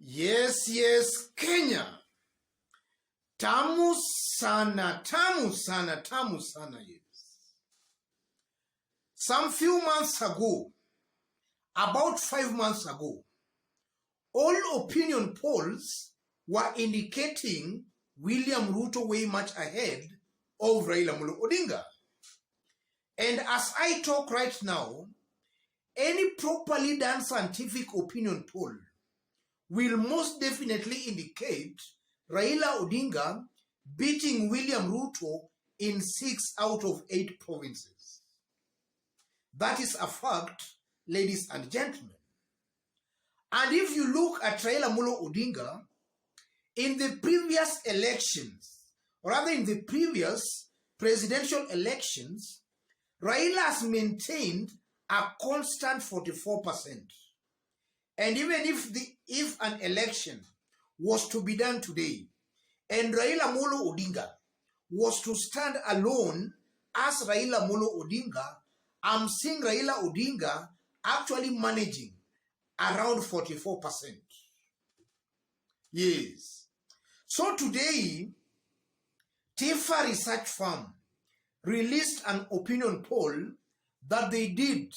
Yes, Kenya. Tamu sana, yes. Some few months ago, about 5 months ago, all opinion polls were indicating William Ruto way much ahead of Raila Odinga. And as I talk right now, any properly done scientific opinion poll will most definitely indicate Raila Odinga beating William Ruto in 6 out of 8 provinces. That is a fact, ladies and gentlemen. And if you look at Raila Odinga, in the previous elections, or rather in the previous presidential elections, Raila has maintained a constant 44%. And even if an election was to be done today, and Raila Odinga was to stand alone as Raila Odinga, I'm seeing Raila Odinga actually managing around 44%. Yes. So today, Tifa Research Firm released an opinion poll that they did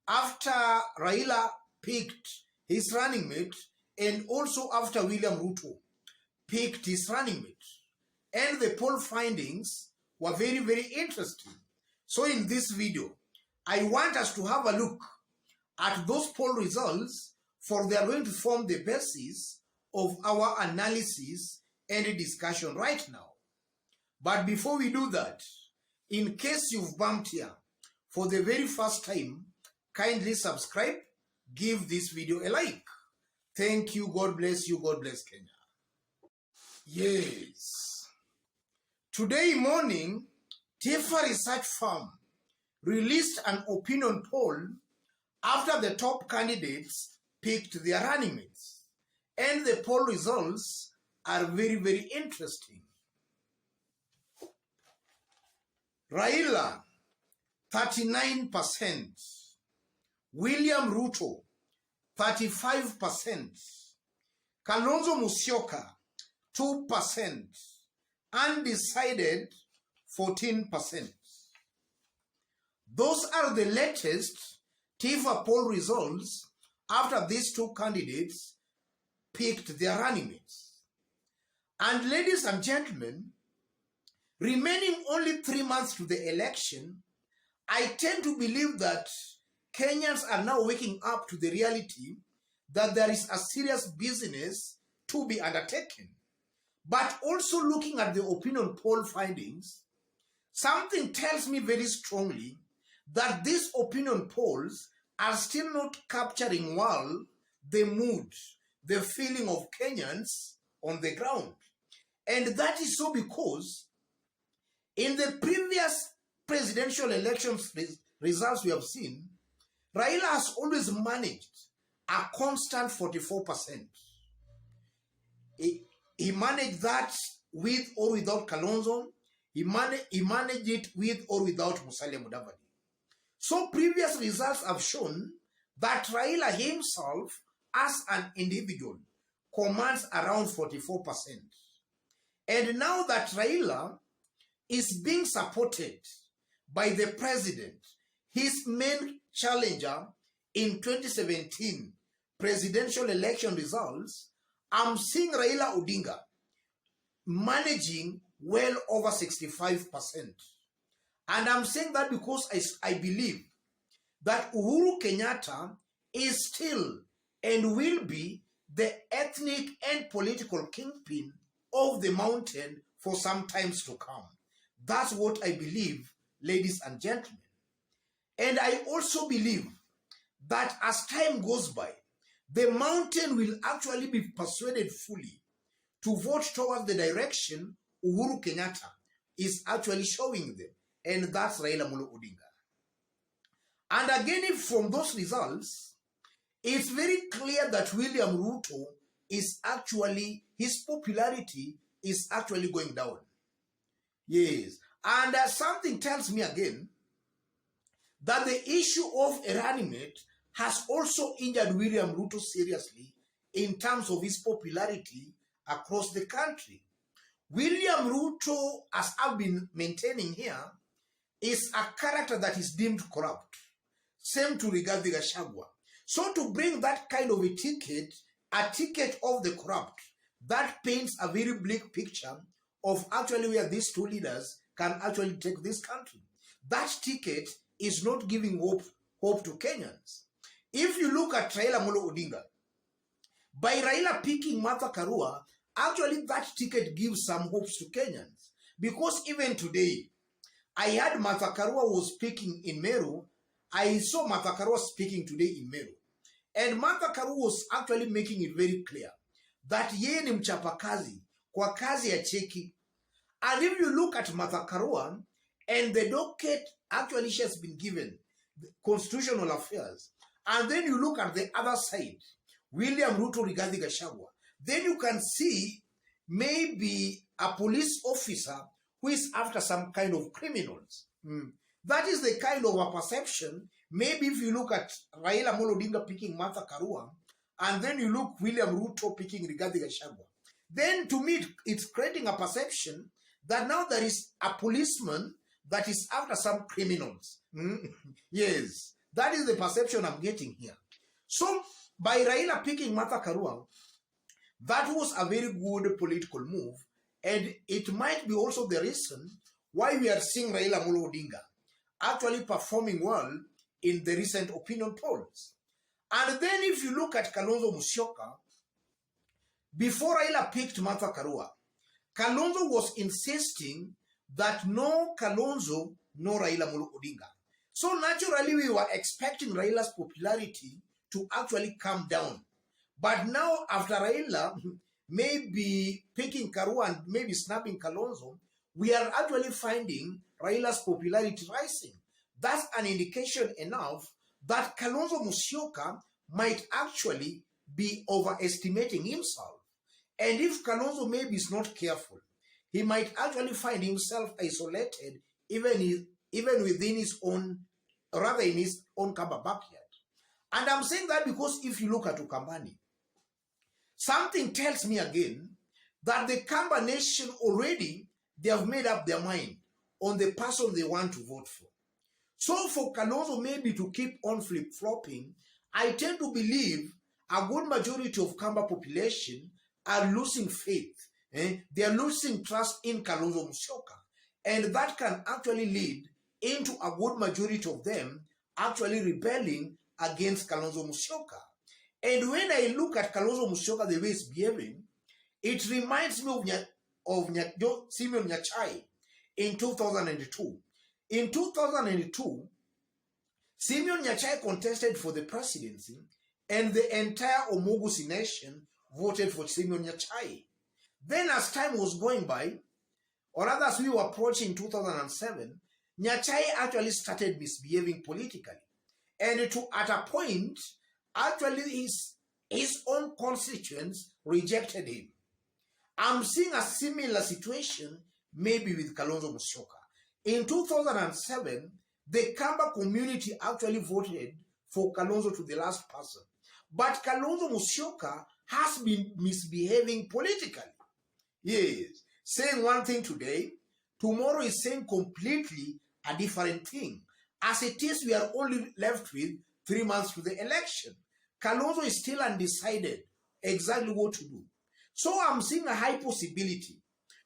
after Raila picked his running mate and also after William Ruto picked his running mate. And the poll findings were very, very interesting. So in this video, I want us to have a look at those poll results, for they are going to form the basis of our analysis and discussion right now. But before we do that, in case you've bumped here for the very first time, kindly subscribe, give this video a like. Thank you, God bless you, God bless Kenya. Yes. Today morning, Tifa Research Firm released an opinion poll after the top candidates picked their running mates. And the poll results are very, very interesting. Raila, 39%. William Ruto, 35%. Kalonzo Musyoka, 2%. Undecided, 14%. Those are the latest Tifa poll results after these two candidates picked their running mates. And ladies and gentlemen, remaining only 3 months to the election, I tend to believe that Kenyans are now waking up to the reality that there is a serious business to be undertaken. But also looking at the opinion poll findings, something tells me very strongly that these opinion polls are still not capturing well the mood, the feeling of Kenyans on the ground. And that is so because in the previous presidential elections results we have seen, Raila has always managed a constant 44%. He managed that with or without Kalonzo. He managed it with or without Musalia Mudavadi. So previous results have shown that Raila himself as an individual commands around 44%. And now that Raila is being supported by the president, his main challenger in 2017 presidential election results, I'm seeing Raila Odinga managing well over 65%. And I'm saying that because I believe that Uhuru Kenyatta is still and will be the ethnic and political kingpin of the mountain for some times to come. That's what I believe, ladies and gentlemen. And I also believe that as time goes by, the mountain will actually be persuaded fully to vote towards the direction Uhuru Kenyatta is actually showing them. And that's Raila Odinga. And again, from those results, it's very clear that William Ruto is actually, his popularity is actually going down. Yes. And something tells me again that the issue of a running mate has also injured William Ruto seriously in terms of his popularity across the country. William Ruto, as I've been maintaining here, is a character that is deemed corrupt. Same to Rigathi Gachagua. So to bring that kind of a ticket of the corrupt, that paints a very bleak picture of actually where these two leaders can actually take this country. That ticket is not giving hope to Kenyans. If you look at Raila Molo Odinga, by Raila picking Martha Karua, actually that ticket gives some hopes to Kenyans. Because even today, I heard Martha Karua was speaking in Meru. I saw Martha Karua speaking today in Meru. And Martha Karua was actually making it very clear that yeye ni mchapakazi kwa kazi ya cheki. And if you look at Martha Karua and the docket actually she has been given, the constitutional affairs, and then you look at the other side, William Ruto, Rigathi Gachagua, then you can see maybe a police officer who is after some kind of criminals. That is the kind of a perception. Maybe if you look at Raila Amolo Odinga picking Martha Karua, and then you look William Ruto picking Rigathi Gachagua, then to me it's creating a perception that now there is a policeman that is after some criminals. Yes, that is the perception I'm getting here. So by Raila picking Martha Karua, that was a very good political move, and it might be also the reason why we are seeing Raila Amolo Odinga actually performing well in the recent opinion polls. And then if you look at Kalonzo Musyoka, before Raila picked Martha Karua, Kalonzo was insisting that no Kalonzo, no Raila Amolo Odinga. So naturally we were expecting Raila's popularity to actually come down. But now after Raila maybe picking Karua and maybe snapping Kalonzo, we are actually finding Raila's popularity rising. That's an indication enough that Kalonzo Musyoka might actually be overestimating himself. And if Kalonzo maybe is not careful, he might actually find himself isolated even within his own, rather in his own Kamba backyard. And I'm saying that because if you look at Ukambani, something tells me again that the Kamba nation already, they have made up their mind on the person they want to vote for. So for Kalonzo maybe to keep on flip-flopping, I tend to believe a good majority of Kamba population are losing faith. They are losing trust in Kalonzo Musyoka. And that can actually lead into a good majority of them actually rebelling against Kalonzo Musyoka. And when I look at Kalonzo Musyoka, the way he's behaving, it reminds me of Simeon Nyachai in 2002. In 2002, Simeon Nyachai contested for the presidency, and the entire Omogusi nation voted for Simeon Nyachai. Then as time was going by, or rather as we were approaching 2007, Nyachai actually started misbehaving politically. And at a point, actually his own constituents rejected him. I'm seeing a similar situation maybe with Kalonzo Musyoka. In 2007, the Kamba community actually voted for Kalonzo to the last person. But Kalonzo Musyoka has been misbehaving politically. Yes, saying one thing today, tomorrow is saying completely a different thing. As it is, we are only left with 3 months to the election. Kalonzo is still undecided exactly what to do. So I'm seeing a high possibility.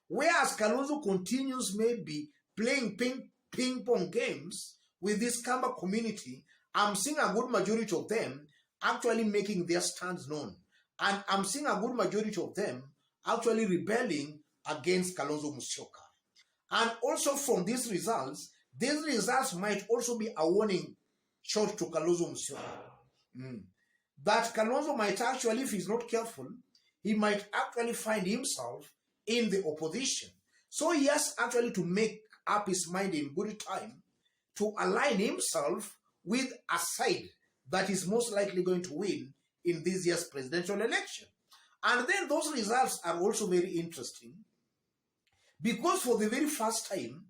Whereas Kalonzo continues maybe playing ping-pong games with this Kamba community, I'm seeing a good majority of them actually making their stands known. And I'm seeing a good majority of them actually rebelling against Kalonzo Musyoka. And also from these results might also be a warning shot to Kalonzo Musyoka. That Kalonzo might actually, if he's not careful, he might actually find himself in the opposition. So he has actually to make up his mind in good time to align himself with a side that is most likely going to win in this year's presidential election. And then those results are also very interesting because for the very first time,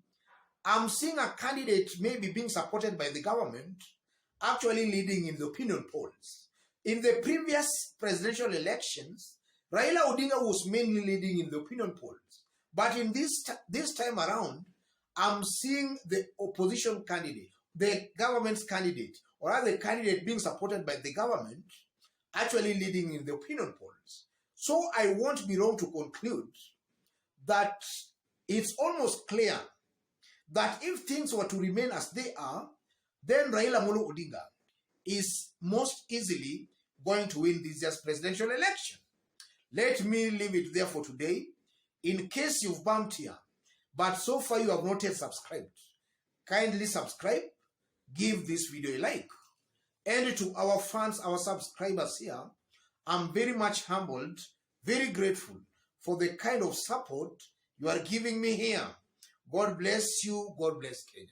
I'm seeing a candidate maybe being supported by the government actually leading in the opinion polls. In the previous presidential elections, Raila Odinga was mainly leading in the opinion polls. But in this time around, I'm seeing the opposition candidate, the government's candidate, or other candidate being supported by the government, actually leading in the opinion polls. So I won't be wrong to conclude that it's almost clear that if things were to remain as they are, then Raila Amolo Odinga is most easily going to win this year's presidential election. Let me leave it there for today. In case you've bumped here, but so far you have not yet subscribed, kindly subscribe, give this video a like. And to our fans, our subscribers here, I'm very much humbled, very grateful for the kind of support you are giving me here. God bless you. God bless Kenya.